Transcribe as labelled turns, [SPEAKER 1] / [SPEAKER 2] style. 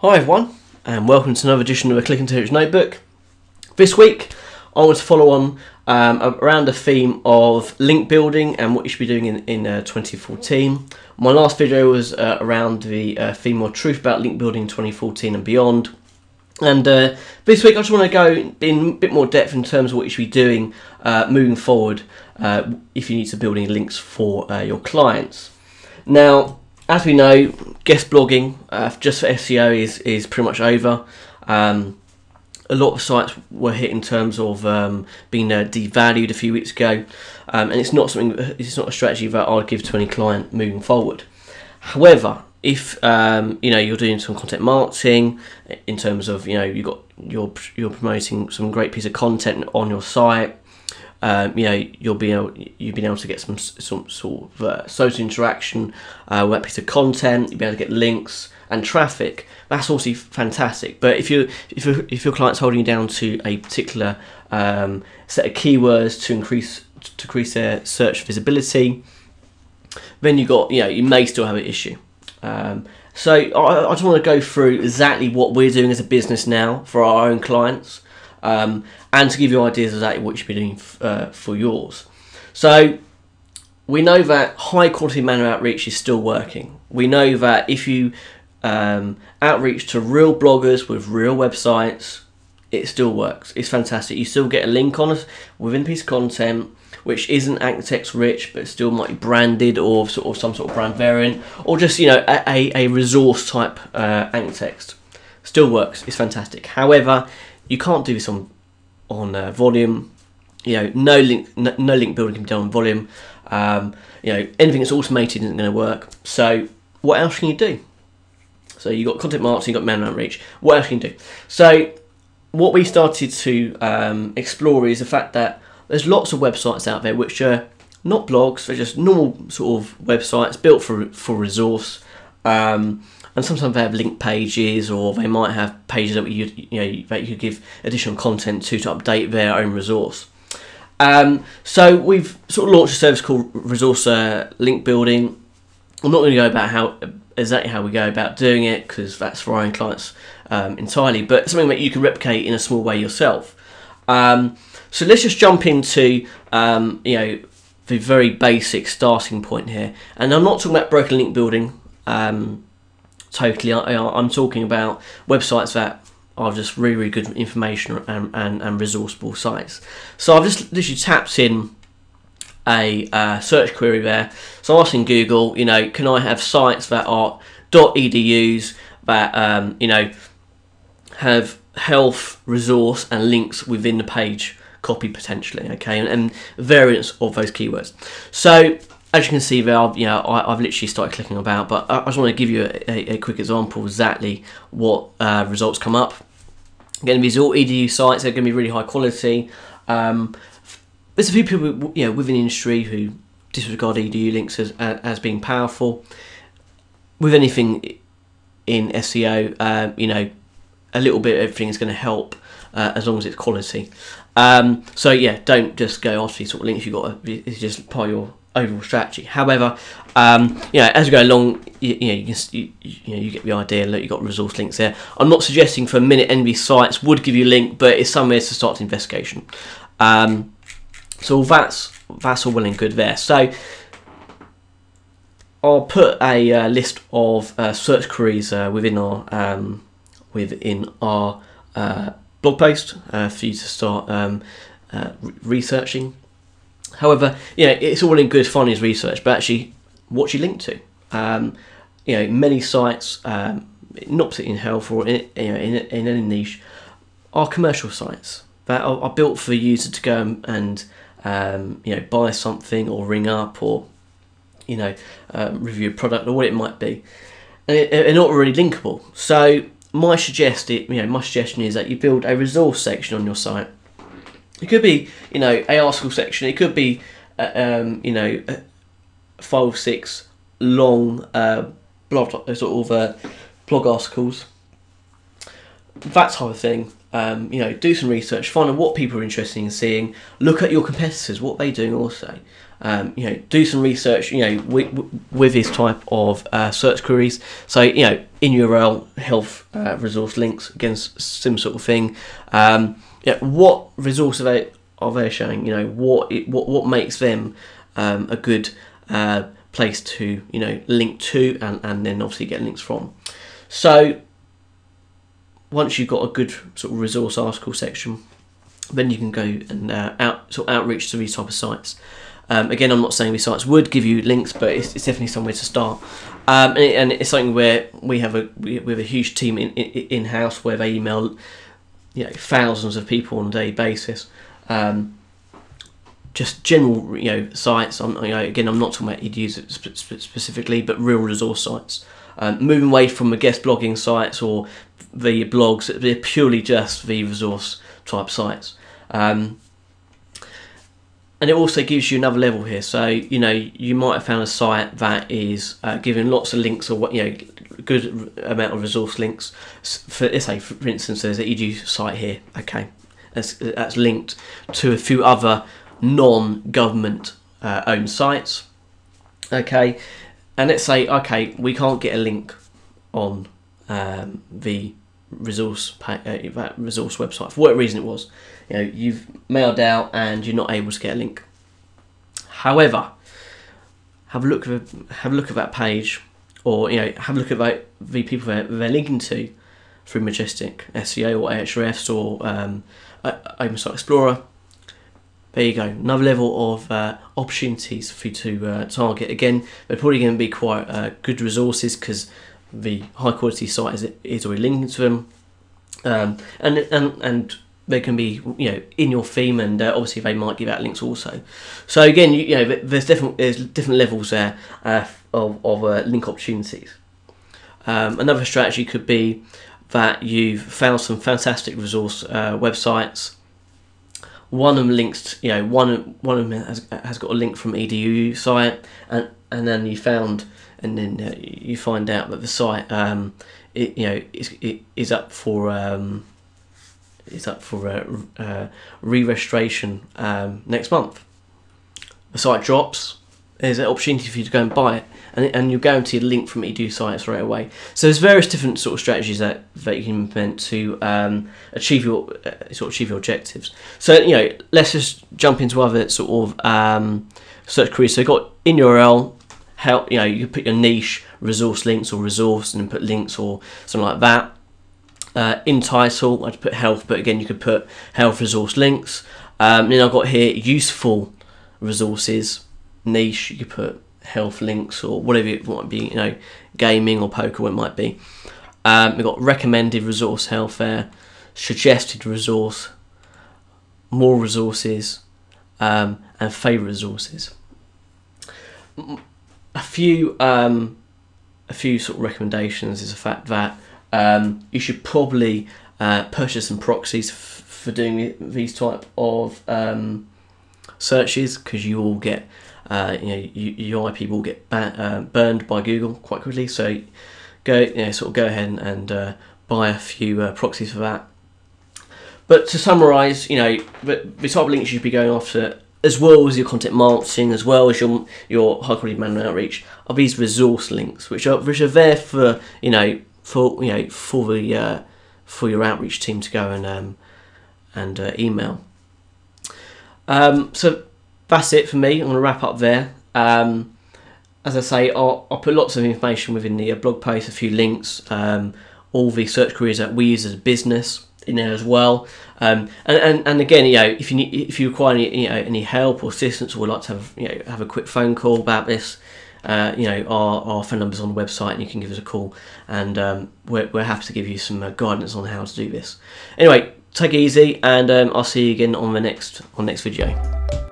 [SPEAKER 1] Hi everyone, and welcome to another edition of a Click Intelligence Notebook. This week, I want to follow on around the theme of link building and what you should be doing in 2014. My last video was around the theme or truth about link building in 2014 and beyond. And this week, I just want to go in a bit more depth in terms of what you should be doing moving forward if you need to build any links for your clients. Now, as we know, guest blogging just for SEO is pretty much over. A lot of sites were hit in terms of being devalued a few weeks ago, and it's not a strategy that I'd give to any client moving forward. However, if you're doing some content marketing in terms of you're promoting some great piece of content on your site. You've been able to get some sort of social interaction with that piece of content. You'll be able to get links and traffic. That's also fantastic. But if your client's holding you down to a particular set of keywords to increase their search visibility, then you may still have an issue. So I just want to go through exactly what we're doing as a business now for our own clients. And to give you ideas exactly what you should be doing for yours. So we know that high quality manual outreach is still working. We know that if you outreach to real bloggers with real websites, it still works. It's fantastic. You still get a link on us within a piece of content which isn't anchor text rich, but still might be branded or some sort of brand variant, or just a resource type anchor text. Still works. It's fantastic. However, you can't do this on volume. No link building can be done on volume. Anything that's automated isn't going to work. So what else can you do? So you've got content marketing, you've got manual outreach. What else can you do? So what we started to explore is the fact that there's lots of websites out there which are not blogs, they're just normal sort of websites built for resource. And sometimes they have link pages, or they might have pages that you could give additional content to update their own resource. So we've sort of launched a service called Resource Link Building. I'm not going to go about exactly how we go about doing it, because that's for our own clients entirely, but something that you can replicate in a small way yourself. So let's just jump into the very basic starting point here. And I'm not talking about broken link building. Totally, I'm talking about websites that are just really, really good information and resourceable sites. So I've just literally tapped in a search query there. So I'm asking Google, can I have sites that are .edus that have health, resource, and links within the page copy potentially, okay, and variants of those keywords. So as you can see there, I've literally started clicking about, but I just want to give you a quick example of exactly what results come up. Again, these are all edu sites. They're going to be really high quality. There's a few people, within the industry who disregard edu links as being powerful. With anything in SEO, a little bit of everything is going to help as long as it's quality. So yeah, don't just go after these sort of links. It's just part of your overall strategy. However, as you go along, you get the idea. Look, you've got resource links there. I'm not suggesting for a minute any of these sites would give you a link, but it's somewhere to start the investigation. So that's all well and good there. So I'll put a list of search queries within our blog post for you to start researching. However, it's all in good finding his research, but actually, what's you linked to? Many sites, not particularly in health or in any niche, are commercial sites that are built for the user to go and buy something or ring up or review a product or what it might be, and they're not really linkable. So my suggestion is that you build a resource section on your site. It could be, a article section. It could be, 5 or 6 long blog articles. That type of thing. Do some research. Find out what people are interested in seeing. Look at your competitors, what they're doing also. do some research, with this type of search queries. So, in URL, health resource links, again, similar sort of thing. What resource are they showing? What makes them a good place to link to, and then obviously get links from. So once you've got a good sort of resource article section, then you can go and outreach to these type of sites. Again, I'm not saying these sites would give you links, but it's definitely somewhere to start. And it's something where we have a huge team in house where they email thousands of people on a daily basis. Just general sites. Again, I'm not talking about you'd use it specifically, but real resource sites. Moving away from the guest blogging sites or the blogs, they're purely just the resource type sites. And it also gives you another level here. So you might have found a site that is giving lots of links, or good amount of resource links. Let's say, for instance, there's an edu site here. Okay, that's linked to a few other non-government owned sites. Okay, and let's say, okay, we can't get a link on the resource website for whatever reason it was. You've mailed out and you're not able to get a link. However, have a look at that page, or have a look at the people they're linking to through Majestic SEO or Ahrefs or OpenSite Explorer. There you go, another level of opportunities for you to target. Again, they're probably going to be quite good resources because the high quality site is already linking to them, and they can be in your theme, and obviously they might give out links also. So again, there's different levels there of link opportunities. Another strategy could be that you've found some fantastic resource websites. One of them links, one of them has got a link from edu site, and then you find out that the site is up for re-registration next month. The site drops. There's an opportunity for you to go and buy it, and you're guaranteed a link from edu site straight away. So there's various different sort of strategies that you can implement to achieve your objectives. So let's just jump into other sort of search queries. So you've got in URL, help. You can put your niche, resource links, or resource, and then put links or something like that. In title, I'd put health, but again you could put health resource links. Then I've got here useful resources. Niche, you could put health links or whatever it might be, gaming or poker, what it might be. We've got recommended resource health there, suggested resource, more resources, and favourite resources. A few sort of recommendations is the fact that you should probably purchase some proxies for doing these type of searches, because you will get your IP will get burned by Google quite quickly. So go ahead and buy a few proxies for that. But to summarise, the type of links you should be going after, as well as your content marketing, as well as your high quality manual outreach, are these resource links, which are there for for your outreach team to go and email. So that's it for me. I'm going to wrap up there. As I say, I'll put lots of information within the blog post, a few links, all the search queries that we use as a business in there as well. And again, if you require any help or assistance, or would like to have a quick phone call about this, our phone number's on the website, and you can give us a call, and we're happy to give you some guidance on how to do this. Anyway, take it easy, and I'll see you again on the next video.